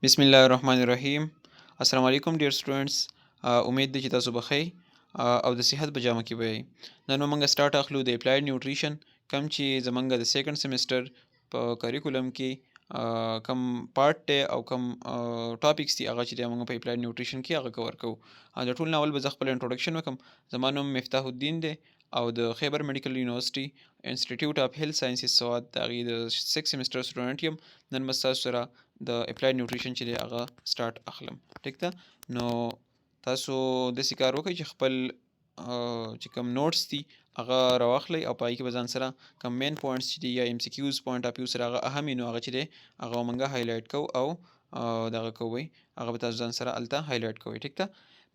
बिस्मिल्लाहिर्रहमानिर्रहीम। अस्सलाम वालेकुम डियर स्टूडेंट्स। उम्मीद دی چې تاسو بخیر او د صحت په جامه کې وئ. نن موږ سٹارټ اخلو د اپلایډ نیوټریشن کم چې زمونږ د سیکنډ سیمستر په کریکولم کې کم پارت دی او کم ټاپکس دي هغه چې موږ په اپلایډ نیوټریشن کې هغه کور کوو. د ټول ناول به زه خپل انټروډکشن وکم. زما نوم مفتاح الدین دی او د خیبر میډیکل یونیورسيټي انسټیټیوټ اف هیلث ساينسز سواد د هغې د 6 سیمستر سټوډنټ یم. نن به ستاسو سره د اپلایډ نیوټریشن چې دی هغه سٹارټ اخلم. ټیک ده، نو تاسو داسې کار وکړئ چې خپل چې کوم نوټس دي هغه راواخلئ او په هغې کې به ځان سره کوم مین پوینټس چې دي یا ایم سی کیوز پوینټ اف ویو سره هغه اهم وي نو هغه چې دی هغه به موږ هایلایټ کوو او دغه کوئ، هغه به تاسو ځان سره هلته هایلایټ کوئ. ټیک ده،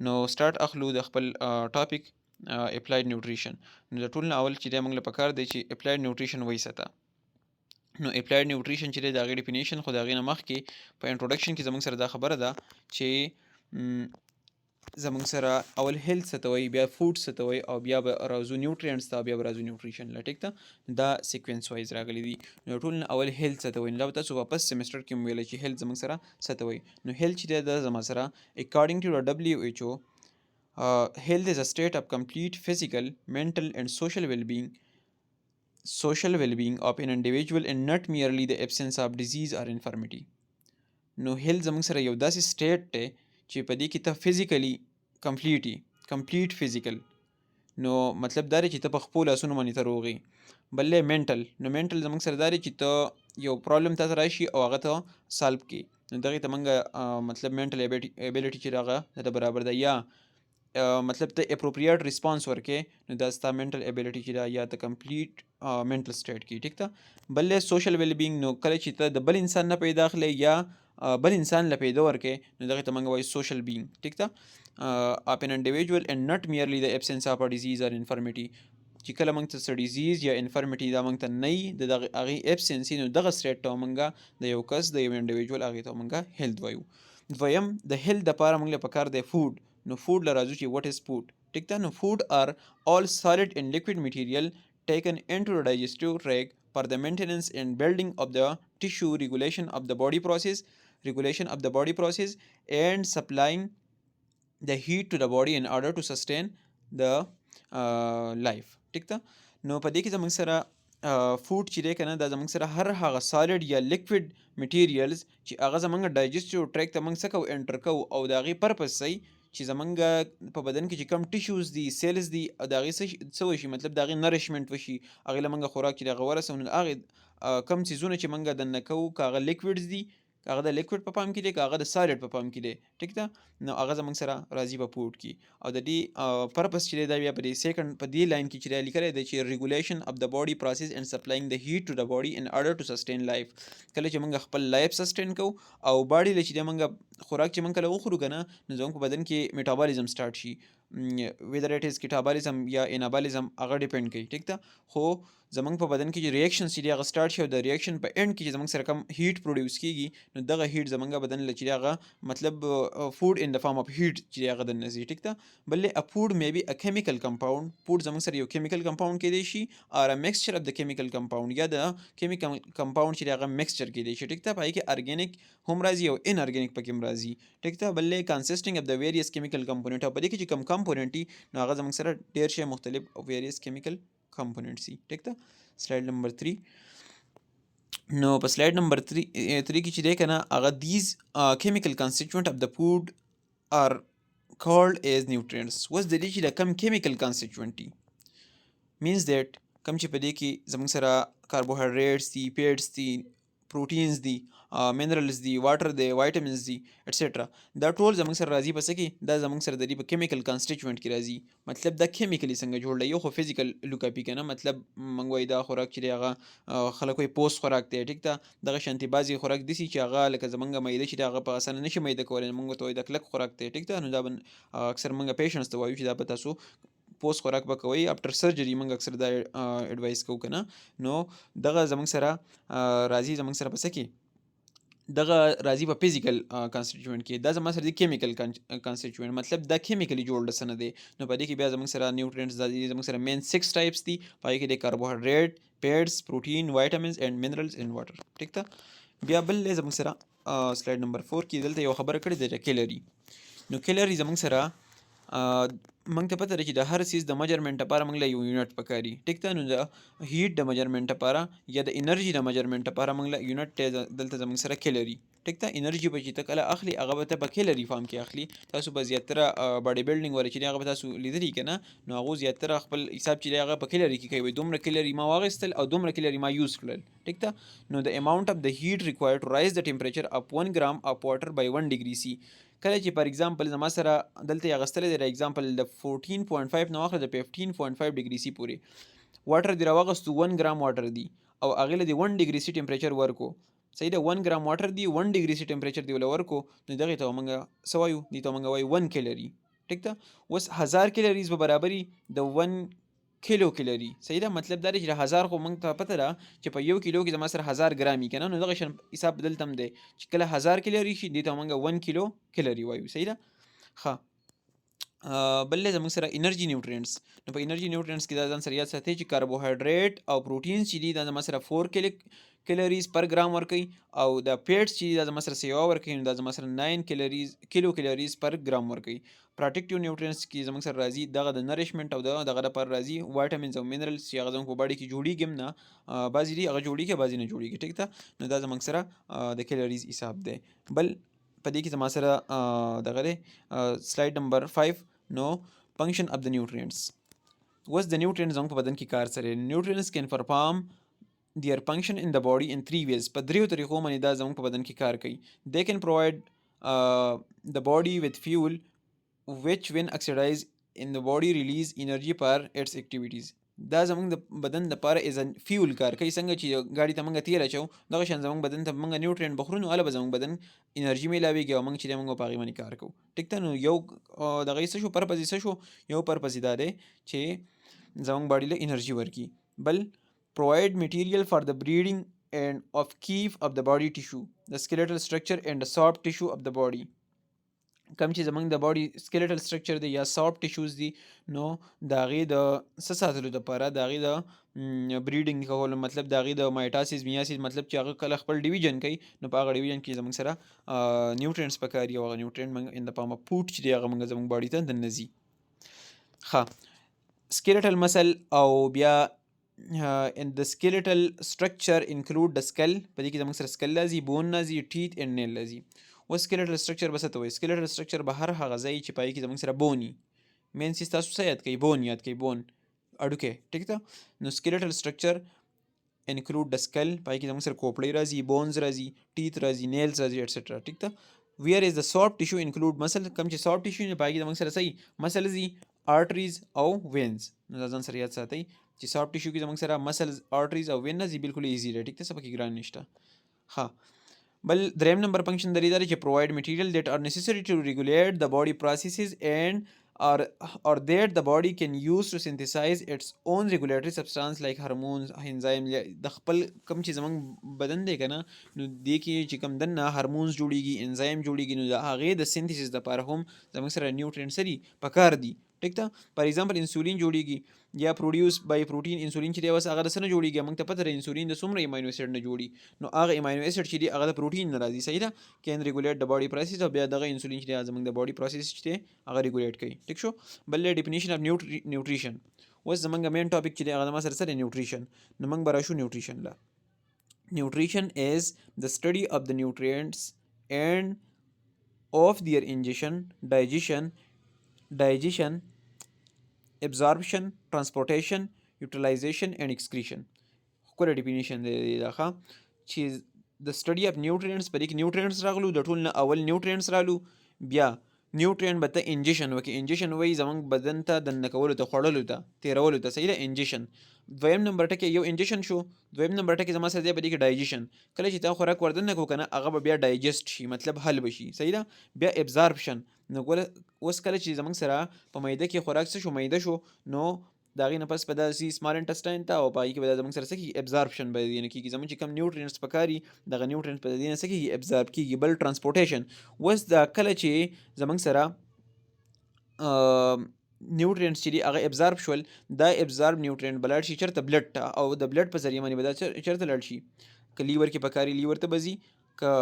نو سٹارټ اخلو د خپل ټاپک اپلایډ نیوټریشن. نو د ټول نه اول چې دی موږ له پکار دی چې اپلایډ نیوټریشن وایسته. نو اپلایډ نیوټریشن چې دی د هغې ډیفینیشن خو د هغې نه مخکې په انټروډکشن کې زموږ سره دا خبره ده چې زموږ سره اول هیلث څه ته وایي، بیا فوډ څه ته وایي او بیا به راځو نیوټرینټس ته، بیا به راځو نیوټریشن له. ټیک ده، دا سیکوینس وایز راغلی دي. نو ټول نه اول هیلث څه ته وایي، نو دا به تاسو په فسټ سیمسټر کې مو ویلی چې هیلث زموږ سره څه ته وایي. نو هیلث چې دی دا زما سره اکارډینګ ټو WHO health is a state of complete physical, mental and social well-being of an individual and not merely the absence of disease or infirmity. نو هیلث زموږ سره یو داسې سټیټ دی چې په دې کې ته فزیکلی کمپلیټ فزیکل، نو مطلب دا دی چې ته په خپلو لاسونو باندې ته روغ یې. بل دی منټل، نو منټل زموږ سره دا دی چې ته یو پرابلم تاسو راشي او هغه ته سالو کړي، نو دغې ته موږ مطلب منټل ایبیلیټي چې هغه د برابر ده، یا مطلب ته اپروپریټ ریسپانس ورکې، نو دا ستا منټل ایبیلیټي چې ده یا ته کمپلیټ منټل سټیټ کې. ټیک ده، بل دی سوشل ویل بینګ، نو کله چې ته د بل انسان نه پیدا اخلی یا بل انسان له پیدا ورکې، نو دغې ته موږ وایو سوشل بینګ. ټیک ده، اف ان انډیویجول اینډ نٹ میرلی د ایبسنس اف ا ډیزیز اور انفرمیټي، چې کله موږ ته څه ډیزیز یا انفرمیټي دا موږ ته نه وي، د هغې ایبسنس وي، نو دغه سټیټ ته موږ د یو کس د یو انډیویجول هغې ته موږ هیلث وایو. دویم د هیلث دپاره موږ له پکار دی فوډ. نو فوډ له راځو چې وټ از فوډ. ټیک ده، نو فوډ آر all solid and liquid material taken into the digestive tract for the maintenance and building of the tissue, regulation of the body process and supplying the heat to the body in order to sustain the life. ټیک ده، نو په دې کې زموږ سره فوډ چې دی که نه، دا زموږ سره هر هغه سالډ یا لیکوډ میټیریلز چې هغه زموږ ډایجسټیو ټریک ته موږ څه کوو انټر کوو او د هغې پرپز صحیح چې زمونږ په بدن کې چې کم ټیشوز دي سیلز دي د هغې څه وشي، مطلب د هغې نرشمنټ وشي، هغې له موږ خوراک چې د هغه ورسوو، نو هغې کم څیزونه چې موږ دننه کوو که هغه لیکوډز دي، که هغه د لیکوډ په پام کې دی، که هغه د سالډ په پام کې دی. ټیک ده، نو هغه زموږ سره راځي په فوډ کې. او د دې پرپز چې دی دا بیا په دې سیکنډ په دې لاین کې چې دی لیکلی دی چې ریګولیشن اف د باډي پروسس اینډ سپلاینګ د هیټ ټو د باډي ان ارډر ټو سسټین لایف. کله چې موږ خپل لایف سسټین کوو او باډي له چې دی موږ خوراک چې موږ کله وخورو که نه، نو زموږ په بدن کې میټابالیزم سټارټ شي، ویدر اټ از کیټابالیزم یا انابالیزم هغه ډیپینډ کوي. ټیک ده، خو زموږ په بدن کې چې ریاکشنز چې دي هغه سټارټ شي او د ریاکشن په اینډ کې چې زموږ سره کم هیټ پروډیوس کېږي، نو دغه هیټ زموږ بدن له چې دی هغه مطلب فوډ ان د فارم اف هیټ چې دی هغه دننه ځي. ټیک ده، بل ا فوډ مې بي ا کیمیکل کمپاوند. فوډ زموږ سره یو کیمیکل کمپاوند کېدی شي اور ا میکسچر اف د کیمیکل کمپاوند، یا د کیمیکل کمپاوند چې دی هغه میکسچر کېدی شي. ټیک ده، په هغې کې ارګینک هم راځي او ان ارګینک پکې هم راځي. ټیک ده، بل کنسسټینګ اف د ویریس کیمیکل کمپوننټ، او په دې کې چې کم کمپوننټ دي نو هغه زموږ سره ډېر شی مختلف او ویریس کیمیکل کمپوننټس دي. ټیک ده، سلاید نمبر 3. نو په سلاید نمبر 3 کې چې دی که نه هغه دیز کیمیکل کنسټیټوینټ اف د فوډ آر called as nutrients. اوس د دې چې د کم کیمیکل کنسټیټوینټ دي مینز دیټ کم چې په دې کې زموږ سره کاربوهایډریټس دي، پیټس دي، پروټینز دي، منرلز دي، واټر دی، وایټامینز دي ایټسټرا، دا ټول زموږ سره راځي په څه کې، دا زموږ سره د دې په کیمیکل کنسټیټوینټ کې راځي. مطلب دا کیمیکلی څنګه جوړ دی، یو خو فزیکل لوکاپي که نه، مطلب موږ وایي دا خوراک چې دی هغه خلک وایي پوست خوراک دی. ټیک ده، دغه شانتې بعضې خوراک داسې چې هغه لکه زموږ معده چې دی هغه په اسانه نشي معده کولی، موږ ورته وایو دا کلک خوراک دی. ټیک ده، نو دا به اکثر موږ پیشنټس ته وایو چې دا به تاسو پوست خوراک به کوئ افټر سرجري، موږ اکثر دا اډوایس کوو که نه. نو دغه زموږ سره راځي زموږ سره په څه کې، دغه راځي په فزیکل کنسټیټوینټ کې، دا زما سره دی کیمیکل کنسټیټوینټ، مطلب دا کیمیکلی جوړ څه نه دی. نو په دې کې بیا زموږ سره نیوټرینټس دا دي زموږ سره مین 6 ټایپس دي، په هغې کې د کاربوهایډریټ، پیټس، پروټین، وایټامینز اینډ منرلز اینډ واټر. ټیک ده، بیا بل دی زموږ سره سلاید نمبر 4 کې دلته یو خبره کړې ده کیلري. نو کیلري زموږ سره موږ ته پته ده چې د هر سیز د میجرمنټ لپاره موږ له یو یونټ پکاري. ټیک ده. نو د هیټ د میجرمنټ لپاره یا د انرژي د میجرمنټ لپاره موږ له یونټ دلته زموږ سره کیلري. ټیک ده. انرژي به چې ته کله اخلي هغه به ته په کیلري فارم کې اخلي. تاسو به زیاتره باډي بلډینګ ولې چې هغه به تاسو لیدلی که نه، نو هغو زیاتره خپل حساب چې دی هغه په کیلري کې کوي، دومره کیلري ما واخیستل او دومره کیلري ما یوز کړل. ټیک ده. نو د اماونٹ اف د هیټ ریکوایرډ ټو رایز د ټمپریچر اف 1 ګرام اف واټر بای 1 ډیګري سی. کله چې پر ایگزامپل زما سره دلته یې اخیستلی دی ایگزامپل د 14.5 نه واخله د 15.5 ډیګري سی پورې واټر دې راواغستو 1 ګرام واټر دی او هغې له دې 1 ډیګري سی ټمپریچر ورکو. صحیح ده. 1 ګرام واټر دی 1 ډیګري سی ټمپریچر دی ول ورکو، نو دغې ته موږ څه وایو؟ دې ته موږ وایو 1 کیلري. ټیک ده. اوس 1000 کیلریز به برابري د 1 کیلو کیلري. صحیح ده. مطلب دا دی چې 1000 خو موږ ته پته ده چې په یو کیلو کې زما سره 1000 ګرامي که نه، نو دغه شان حساب دلته هم دی چې کله 1000 کیلري شي دې ته موږ 1 کیلو کیلري وایو. صحیح ده. ښه. بل دی زموږ سره انرژي نیوټرینټس. نو په انرژي نیوټرینټس کې دا ځان سره یاد ساتئ چې کاربوهایډریټ او پروټینز چې دي دا زما سره 4 کیلریز پر ګرام ورکوي او د پیټس چې دا زما سره سیوا ورکوي نو دا زما سره 9 کیلو کیلریز پر ګرام ورکوي. پروټیکټیو نیوټرینټس کې زموږ سره راځي دغه د نریشمنټ او دغه لپاره راځي وایټامینز او منرالز چې هغه زموږ په باډي کې جوړیږي هم نه، بعضې دي هغه جوړیږي بعضې نه جوړیږي. ټیک ده. نو دا زموږ سره د کیلریز حساب دی. بل په دې کې زما سره دغه دی سلاید نمبر 5. نو function of the nutrients. اوس د نیوټرینټ زموږ په بدن کې کار سره نیوټرینټس کین پرفارم their function in the body in 3 ways. په دریو طریقو باندې دا زموږ په بدن کې کار کوي. they can provide the body with fuel which when oxidized in the body release energy for its activities. دا زموږ د بدن لپاره ایز فیول کار کوي. څنګه چې ګاډي ته موږ تیل اچوو دغه شان زموږ بدن ته موږ نیوټرینټ بخورو نو هله به زموږ بدن انرژي میلاویږي او موږ چې دی موږ په هغې باندې کار کوو. ټیک ده. نو یو دغه یې څه شو پرپز یې څه شو؟ یو پرپز یې دا دی چې زموږ باډي له انرژي ورکړي. بل provide material for the breeding and of keep of the body tissue, the skeletal structure and the soft tissue of the body. کم چې زموږ د باډي سکیلټل سټرکچر دی یا سافټ ټیشوز دي نو د هغې د څه ساتلو دپاره د هغې د بریډینګ کولو مطلب د هغې د مایټاسیس میاسیس مطلب چې هغه کله خپل ډیویژن کوي نو په هغه ډیویژن کې زموږ سره نیوټرینټس پکار دي او هغه نیوټرینټ موږ ان د فارم اف فوډ چې دی هغه موږ زموږ باډي ته دننه ځي. ښه. سکیلټل مسل او بیا in the skeletal structure include the skull. په دې کې زموږ سره سکل راځي، بون راځي، ټیت اینډ نیل راځي. و سکیلټل سټرکچر به څه ته وایي؟ سکیلټل سټرکچر به هر هغه ځای چې پای کې زموږ سره بوني مین سیس تاسو څه یاد کوئ؟ بون یاد کوئ. بون اډوکی. ټیک ده. نو سکیلټل سټرکچر انکلوډ د سکل پای کې زموږ سره کوپړۍ راځي، بونز راځي، ټیت راځي، نیلز راځي ایټسټرا. ټیک ده. ویر از د سافټ ټیشو انکلوډ مسل. کم چې سافټ ټیشو نه پای کې زموږ سره صحیح مسلز دي، آرټریز او وینز. نو دا ځان سره یاد ساتئ چې سافټ ټیشو کې زموږ سره مسلز، آرټریز او وینز دي. بالکل ایزي دی. ټیک ده. څه پکې ګران نشته. ها. بل دریم نمبر فنکشن د دې دا چې پرووایډ میټیریل دیٹ آر نیسیسری ټو ریګولیټ د باډي پروسیسز اینڈ or that the body can use to synthesize its own regulatory substance like hormones, enzyme. د خپل کم چې زموږ بدن دی که نه نو دې کې چې کم دننه هارمونز جوړیږي، انزایم جوړیږي، نو د هغې د سینتھیسس دپاره هم زموږ سره نیوټرینټس څه دي پکار دي. ټیک ده. فار ایگزامپل انسولین جوړیږي یا پروډیوس بای پروټین. انسولین چې دی اوس هغه د څه نه جوړیږي؟ موږ ته پته ده انسولین د څومره امینو اسید نه جوړي نو هغه امینو اسید چې دی هغه د پروټین نه راځي. صحیح ده. کین ریګولیټ د باډي پروسیس او بیا دغه انسولین چې دی زموږ د باډي پروسیس چې دی هغه ریګولیټ کوي. ټیک شو. بل ډیفینیشن اف نیوټریشن. اوس زموږ مین ټاپک چې دی هغه زما سره څه دی؟ نیوټریشن. نو موږ به راشو نیوټریشن له. نیوټریشن از د سټډي اف د نیوټرینټس اینڈ of their ingestion, digestion, absorption, transportation, utilization and excretion. ښکلی ډیفینیشن دی دا ښه چې د سټډي اف نیوټرینټس په دې کې نیوټرینټس راغلو د ټول نه اول نیوټرینټس رالو بیا نیوټرینټ به ته انجیشن وکړي. انجیشن وایي زموږ بدن ته دننه کولو ته خوړلو ته تېرولو ته. صحیح ده. انجیشن. دویم نمبر ټکی یو انجیشن شو. دویم نمبر ټکی زما سره دی په دې کې ډایجیشن. کله چې تا خوراک وردننه کړو که نه هغه به بیا ډایجسټ شي مطلب حل به شي. صحیح ده. بیا ابزارپشن. نو اوس کله چې زموږ سره په میده کې خوراک څه شو؟ میده شو. نو د هغې نه پس به داسې سمال انټسټاین ته او په هغې کې به دا زموږ سره څه کېږي؟ ابزارپشن به دې نه کېږي. زموږ چې کم نیوټرینټس پکار دي دغه نیوټرینټس به د دې نه څه کېږي؟ ابزارب کېږي. بل ټرانسپورټیشن. اوس دا کله چې زموږ سره نیوټرینټس چې دي هغه ابزارب شول دا ابزارب نیوټرینټ به لاړ شي چېرته؟ بلډ ته. او د بلډ په ذریعه باندې به دا چېرته لاړ شي؟ که لیور کې پکاري لیور ته بځي، که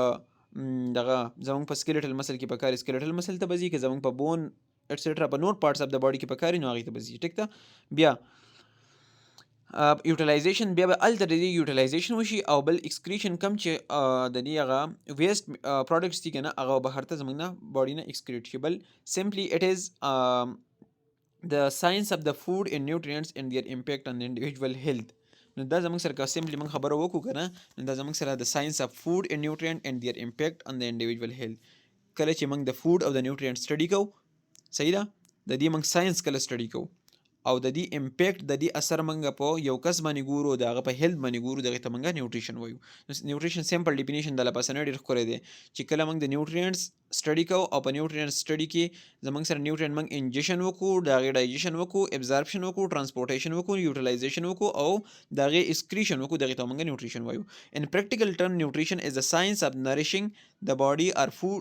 دغه زمونږ په سکیلټل مسل کې پکاري سکیلټل مسل ته بځي، که زمونږ په بون اټسټرا په نور پارټس اف د باډي کې پکاري نو هغې ته بځي. ټیک ده. بیا یوټیلایزیشن، بیا به هلته د دې یوټیلایزیشن وشي او بل اکسکریشن کم چې د دې هغه ویسټ پروډکټس دي که نه هغه بهر ته زموږ نه باډي نه اکسکریټ شي. بل سمپلی اټ از the science of the food and nutrients and their impact on the individual health. نو دا زموږ سره که سمپلی موږ خبره وکړو که نه، نو دا زموږ سره د ساينس اف فود and nutrient and their impact on the individual health. کله چې موږ د فود او د نیوټرینټ سټډي کوو، صحیح ده، د دې موږ ساينس کله سټډي کوو او د دې امپیکټ د دې اثر موږ په یو کس باندې ګورو، د هغه په هیلث باندې ګورو، دغې ته موږ نیوټریشن وایو. نیوټریشن سمپل ډیفینیشن د لپاسه نه ډېر ښکلی دی چې کله موږ د نیوټرینټس سټډي کوو او په نیوټرینټ سټډي کې زموږ سره نیوټرینټ موږ انجیشن وکړو، د هغې ډایجیشن وکړو، ابزارپشن وکړو، ټرانسپورټیشن وکړو، یوټیلایزیشن وکړو او د هغې اسکریشن وکړو، دغې ته موږ نیوټریشن وایو. ان پریکټیکل ټرم نیوټریشن از د ساينس اف نریشنګ د باډي اور فود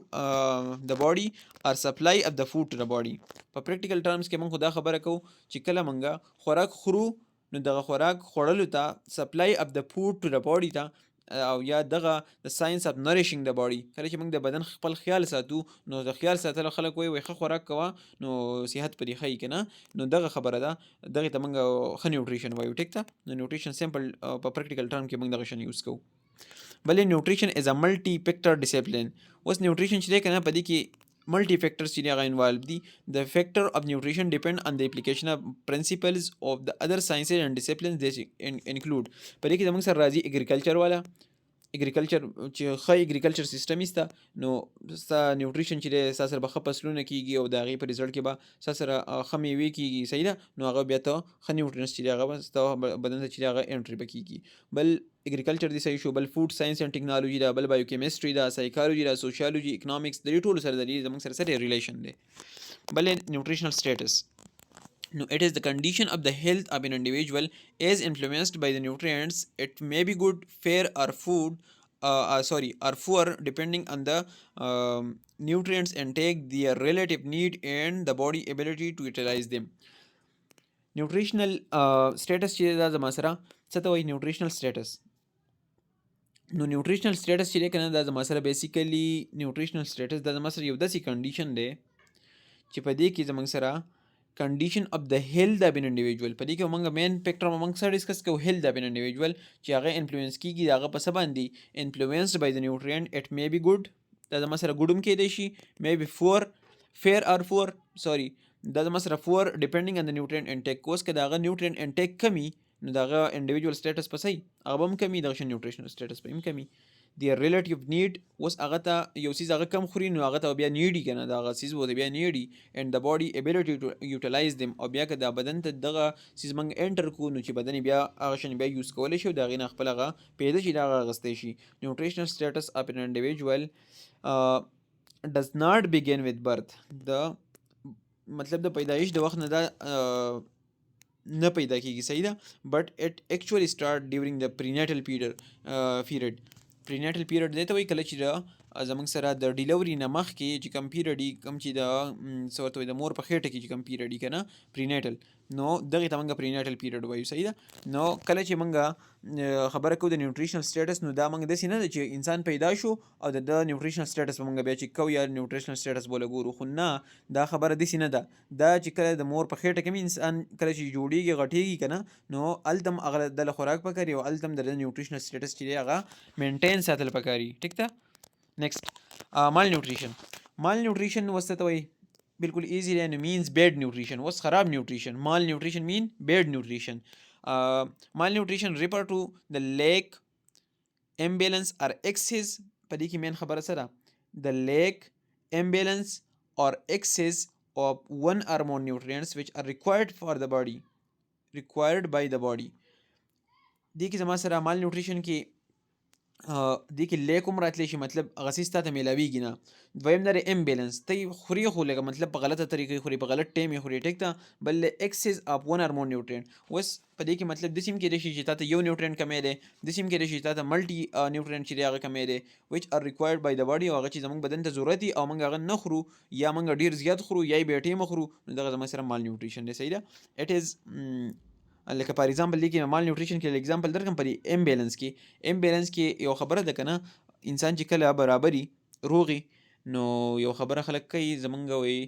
د باډي اور سپلای اف د فود ټو د باډي. په پریکټیکل ټرمز کې موږ خو دا خبره کوو چې کله موږ خوراک خورو نو دغه خوراک خوړلو ته سپلای اف د فود ټو د باډي ته او یا دغه د ساينس اف نریشنګ د باډي، کله چې موږ د بدن خپل خیال ساتو نو د خیال ساتلو خلک وایي ښه خوراک کوه نو صحت پرې ښه که نه، نو دغه خبره ده، دغې ته موږ ښه نیوټریشن وایو. ټیک ده. نو نیوټریشن سمپل په پریکټیکل ټرم کې موږ دغه شان یوز کوو. بلې نیوټریشن از ا ملټي فیکټر ډسپلین. اوس نیوټریشن چې دی که نه په دې کې multi factors چې هغه انوالو دي. The factor of nutrition depend on the application of principles of the other sciences and disciplines they include. په دې کې زموږ سره راځي اګریکلچر والا، اګریکلچر چې ښه اګریکلچر سیستم ایسته نو ستا نیوټریشن چې دی ستا سره به ښه فصلونه کېږي او د هغې په ریزلټ کې به ستا سره ښه میوې کېږي، صحیح ده، نو هغه بیا ته ښه نیوټرینس چې دی هغه به ستا بدن ته چې دی هغه انټري به کېږي. بل اګریکلچر دی صحیح شو. بل فوډ ساينس اینډ ټیکنالوژي ده، بل بایوکیمسټري ده، سایکالوجي ده، سوشیالوجي، اکنامکس، د دې ټولو سره د دې زموږ سره سره ریلیشن دی. بل نیوټریشنل سټیټس. No, it is the condition of the health of an individual is influenced by the nutrients. It may be good, fair, or food, or poor, depending on the nutrients intake, their relative need, and the body ability to utilize them. Nutritional status چې دا زما سره څه ته وایي؟ نیوټریشنل سټیټس. نو نیوټریشنل سټیټس چې دی که نه دا زما سره بیسیکلی نیوټریشنل سټیټس دا زما سره یو داسې کنډیشن دی چې په دې کې زموږ سره condition of the health of an individual، په دې کې موږ مین فیکټر موږ سره ډسکس کوو health of an individual چې هغه انفلوئنس کېږي د هغه په څه باندې influenced by the nutrient. It may be good، دا زما سره ګډ هم کېدی شي، may be poor، fair or poor، sorry دا زما سره poor depending on the nutrient intake. اوس که د هغه nutrient intake کمی نو د هغه individual status په صحیح هغه به هم کمی، دغه شان nutritional status به هم کمی. their relative need، اوس هغه ته یو څیز هغه کم خوري نو هغه ته بیا نیډي که نه، د هغه څیز به بیا نیډي. and the body ability to utilize them، او بیا که د بدن ته دغه څیز موږ انټر کړو نو چې بدن بیا هغه شان بیا یوز کولی شي او د هغې نه خپل هغه پیدا شي، د هغه اخیستی شي. نیوټریشنل سټیټس اف an individual does not begin with birth. د مطلب د پیدایش د وخت نه دا نه پیدا کېږي، صحیح ده، بٹ اٹ ایکچولی اسټارټ ډیورنګ د پرینیټل پیریډ. پرینیټل پیریډ دی ته وایي کله چې زموږ سره د ډیلیوري نه مخکې چې کوم پیریډ وي، کوم چې د څه ورته وایي د مور په خېټه کې چې کوم پیریډ وي که نه پرینیټل، نو دغې ته موږ پرینیټل پیریډ وایو، صحیح ده. نو کله چې موږ خبره کوو د نیوټریشنل سټیټس نو دا موږ داسې نه ده چې انسان پیدا شو او د نیوټریشنل سټیټس به موږ بیا چیک کوو یا نیوټریشنل سټیټس به ګورو، خو نه دا خبره داسې نه ده. دا چې کله د مور په خېټه کې انسان کله چې جوړېږي غټېږي که نه نو هلته هم هغه دله خوراک پکاري او هلته هم د نیوټریشنل سټیټس چې دی هغه مینټین ساتل پکاري. ټیک ده. نیکسٹ مال نیوټریشن. مال نیوټریشن وسته ته وایي بالکل ایزی دی، مینز بیډ نیوټریشن. اوس خراب نیوټریشن، مال نیوټریشن مین بیډ نیوټریشن. مال نیوټریشن ریفر ټو د لیک امبیلنس اور ایکسیز. په دې کې مین خبره څه ده؟ د لیک امبیلنس اور ایکسیز of one or more nutrients which are required by the body. دې کې زما سره مال نیوټریشن کې دې کې لیک هم راتلی شي، مطلب هغه څیز تا ته میلاویږي نه. دویم دا امبیلنس، ته یې خوري خو لکه مطلب په غلطه طریقې خوري، په غلط ټایم یې خوري، ټیک ده. بل ایکسیز اف ون اور مور نیوټرینټ. اوس په دې کې مطلب داسې هم کېدای شي چې تا ته یو نیوټرینټ کمی دی، داسې هم کېدای شي چې تا ته ملټي نیوټرینټ چې دی هغه کمی دی وچ آر ریکوایرډ بای د باډي، او هغه چې زموږ بدن ته ضرورت دي او موږ هغه نه خورو یا موږ ډېر زیات خورو یا یې بې ټیمه خورو، نو دغه زما سره مال نیوټریشن دی، صحیح ده. اټ از لکه فار ایگزامپل دې کې مال نیوټریشن کې اگزامپل درکم په دې امبیلنس کې یو خبره ده کنه انسان چې کله برابري روغي نو یو خبره خلک کوي زمونږ وي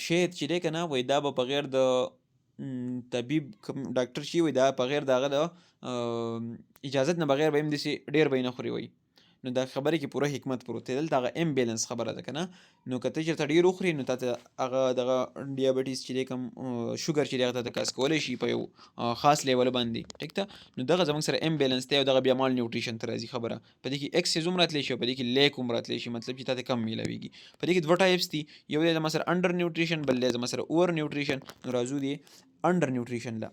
شاید چې دی کنه وای دا به بغیر د طبيب ډاکټر شي وای دا بغیر دغه د اجازت نه بغیر به هم داسې ډېر به یې نه خوري وای نو دا خبره کې پوره حکمت پروت دی دلته هغه امبیلنس خبره ده کنه نو کته چې ډېر وخوري نو تاسو هغه دغه ډیابټیس چې کوم شوګر چې دغه کاس کولای شي په یو خاص لیول باندې ټیک ته نو دغه زموږ سره امبیلنس دی او دغه بیا مال نیوټریشن ته راځي خبره په دې کې ایکسیز هم راتلی شي په دې کې لیک هم راتلی شي مطلب چې تاسو کم میلاویږي په دې کې دوه ټایپس دي یو دی زموږ سره انډر نیوټریشن بل دی زموږ سره اوور نیوټریشن نو راځو دی انډر نیوټریشن لا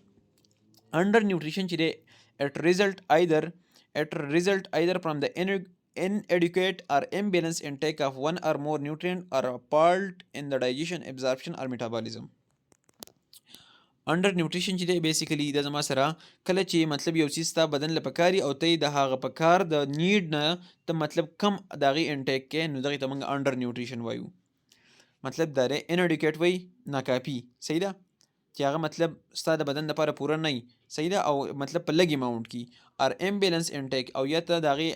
انډر نیوټریشن چې دی it result either from the inadequate or imbalanced intake of one or more nutrient or a fault in the digestion, absorption or metabolism. انډر نیوټریشن چې دی بیسیکلی د زما سره کله چې مطلب یو چیز تا بدن له پکاري او ته د هغه پکار د نیډ نه ته مطلب کم دغه انټیک کې نو دغه ته موږ انډر نیوټریشن وایو مطلب دا انډیکیټ وای ناکافي صحیح ده چې هغه مطلب ستا د بدن لپاره پوره نه وي صحیح ده او مطلب په لږ اماونټ کې ار امبیلنس انټیک او یا ته د هغې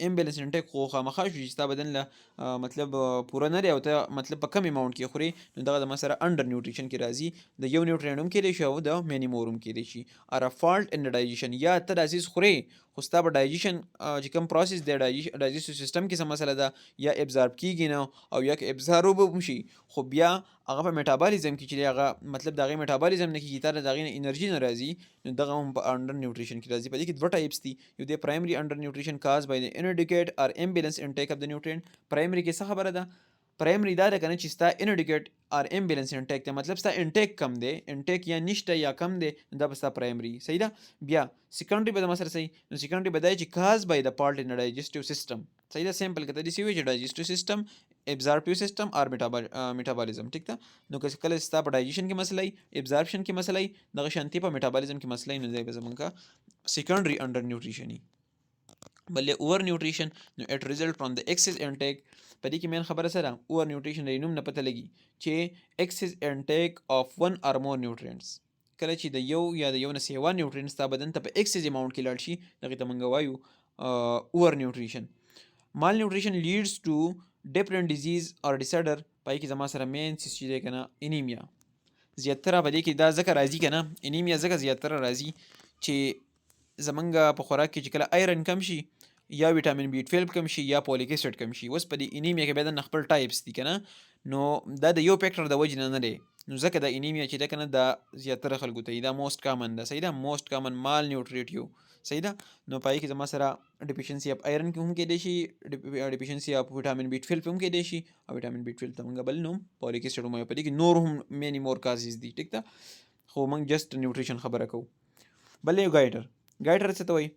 امبیلنس انټیک خو خامخا شو چې ستا بدن له مطلب پوره نه دی او ته مطلب په کم اماونټ کې خوري نو دغه د مثلا انډر نیوټریشن کې راځي د یو نیوټرینټ هم کېدی شي او د مینیمور هم کېدی شي ار فالټ ان ډایجیشن یا ته د عزیز خوري خو ستا په ډایجیشن چې کوم پروسس دی ډایجسټیو سیستم کې څه مسله ده یا ابزارب کیږي نه او یا که ابزارب هم شي خو بیا هغه په میټابالیزم کې چې هغه مطلب دغه میټابالیزم نه کیږي تر دغه انرژي نه راځي نو دغه هم په انډر نیوټریشن کې راځي په دې کې دوه ټایپس دي یو د پرایمري انډر نیوټریشن کاز بای د inadequate or imbalance intake of the nutrient پرایمري کې څه خبره ده پرایمري دا ده کنه چې ستا inadequate or imbalance intake ته مطلب ستا انټیک کم دی انټیک یا نشته یا کم دی دا به ستا پرایمري صحیح ده بیا سیکنډري به د مسره صحیح نو سیکنډري به دا چې کاز بای د فالټ ان ډایجسټیو سیستم صحیح ده سیمپل کته دي سی وی چې ډایجسټیو سیستم ابزارپټیو سیستم اور میټابالیزم ټیک ده نو که کله ستا په ډایجیشن کې مسله ای ابزارپشن کې مسله ای دغه شانتي په میټابالیزم کې مسله ای نو دی به زمونږه سیکنډري انډر نیوټریشن ای بلې اوور نیوټریشن نو اټ ریزلټ فرام د ایکسس انټیک په دې کې مین خبره سره اوور نیوټریشن د نوم نه پته لګي چې ایکسس انټیک اف ون اور مور نیوټرینټس کله چې د یو یا د یو نه سیوا نیوټرینټس تا بدن ته په ایکسس اماونټ کې لاړ شي دغه ته مونږ وایو اوور نیوټریشن مال نیوټریشن لیډز ټو ډیفرنٹ ډیزیز اور ډیسارډر پای کې زما سره مین څه چې دی کنه انیمیا زیاتره په دې کې دا ځکه راځي کنه انیمیا ځکه زیاتره راځي چې زمونږ په خوراک کې چې کله آیرن کم شي یا ویټامین B12 کم شي یا فولیک اسید کم شي اوس په دې انیمیا کې بیا د خپل ټایپس دي کنه نو دا د یو فیکټر د وجې نه دی نو ځکه د انیمیا چې ده کنه دا زیاتره خلکو ته دا موست کامن ده صحیح ده موست کامن مال نیوټریټیو صحیح ده نو پای کې زما سره ډیفیشنسي اف آیرن کې هم کېدی شي ډیفیشنسي اف ویټامین B12 هم کېدی شي او ویټامین B12 ته موږ بل نوم فولیک اسید هم په دې کې نور هم مینی مور کازز دي ټیک ده خو موږ جست نیوټریشن خبره کوو بل یو ګایټر څه ته وایي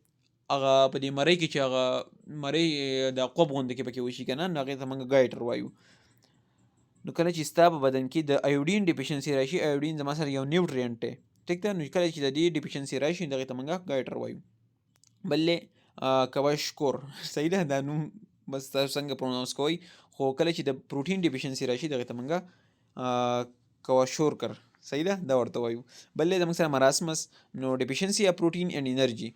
هغه په دې مرۍ کې چې هغه مرۍ د قوب غوندې کې پکې وشي که نه نو هغې ته موږ ګایټر وایو نو کله چې ستا په بدن کې د ایوډین ډیفیشنسي راشي ایوډین زما سره یو نیوټرینټ دی ټیک ده نو کله چې د دې ډیفیشنسي راشي دغې ته موږ ګایټر وایو بلې کواشکور صحیح ده دا نوم بس تاسو څنګه پروناونس کوئ خو کله چې د پروټین ډیفیشنسي راشي دغې ته موږ کواشورکر صحیح ده دا ورته وایو بلې زموږ سره مراسمس نو ډیفیشنسي اف پروټین اینډ انرژي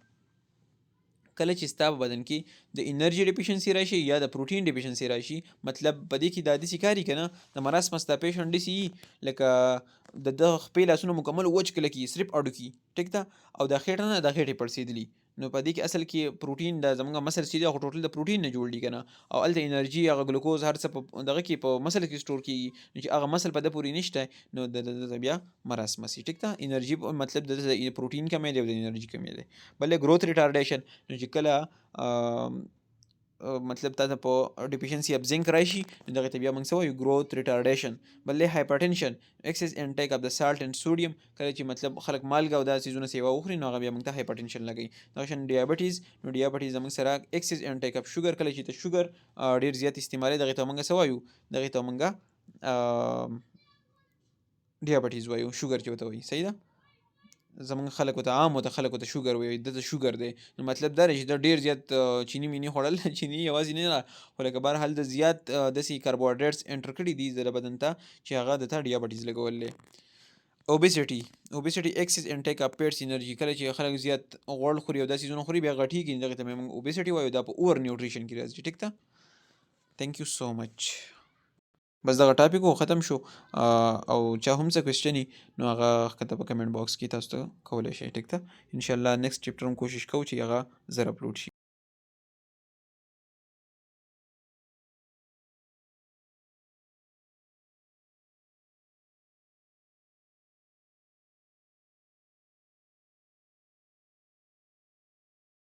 کله چې ستا په بدن کې د انرژي ډیفیشنسي راشي یا د پروټین ډیفیشنسي راشي مطلب په دې کې دا داسې کاري که نه د مراسمس دا پیشنټ داسې لکه د خپې لاسونه مکمل وچ کله کې صرف اډو کې ټیک ده او د خېټه نه د خېټې پړسېدلي نو په دې کې اصل کې پروټین د زموږ مسل چې دی خو ټوټل د پروټین نه جوړ دي که نه او هلته انرژي هغه ګلوکوز هر څه په دغه کې په مسل کې سټور کېږي نو چې هغه مسل په ده پورې نشته نو د بیا مراسمسي ټیک ده انرژي مطلب د پروټین کمی دی او د انرژي کمی دی بلې گروث ریټارډیشن نو چې کله مطلب تا ته په ډیفیشنسي اف زنک راشي نو دغې ته بیا موږ څه وایو گروث ریټارډیشن بلې هایپرټنشن ایکسس انټیک اف د سالټ اینډ سوډیم کله چې مطلب خلک مالګه او دا څیزونه سیوا وخوري نو هغه بیا موږ ته هایپرټنشن لګوي دغه شان ډیابټیز نو ډیابټیز زموږ سره ایکسس انټیک اف شوګر کله چې ته شوګر ډېر زیات استعمالوي دغې ته موږ څه وایو دغې ته موږ ډیابټیز وایو شوګر چې ورته وایي صحیح ده زمونږ خلکو ته عام ته خلکو ته شوګر وایي دته شوګر دی نو مطلب دا دی چې دا ډېر زیات چینی مینی خوړل چینی یوازې نه ده خو لکه بهرحال د زیات داسې کاربوهایډریټس انټر کړي دي د بدن ته چې هغه د ته ډیابټیز لګول دی اوبیسټي ایکسس انټیک اف پیټس انرژي. کله چې خلک زیات غوړ خوري او داسې څیزونه خوري بیا غټېږي، دغه ته موږ اوبیسټي وایو. دا په اوور نیوټریشن کې راځي. ټیک ده. تھینک یو سو مچ. بس دغه ټاپک وو، ختم شو. او چا هم څه کوېسچن نو هغه ښکته په کمنټ باکس کې تاسو ته کولی شئ. ټیک ده. انشاءالله نیکسټ چپټر هم کوشش کوو چې هغه زر اپلوډ شي.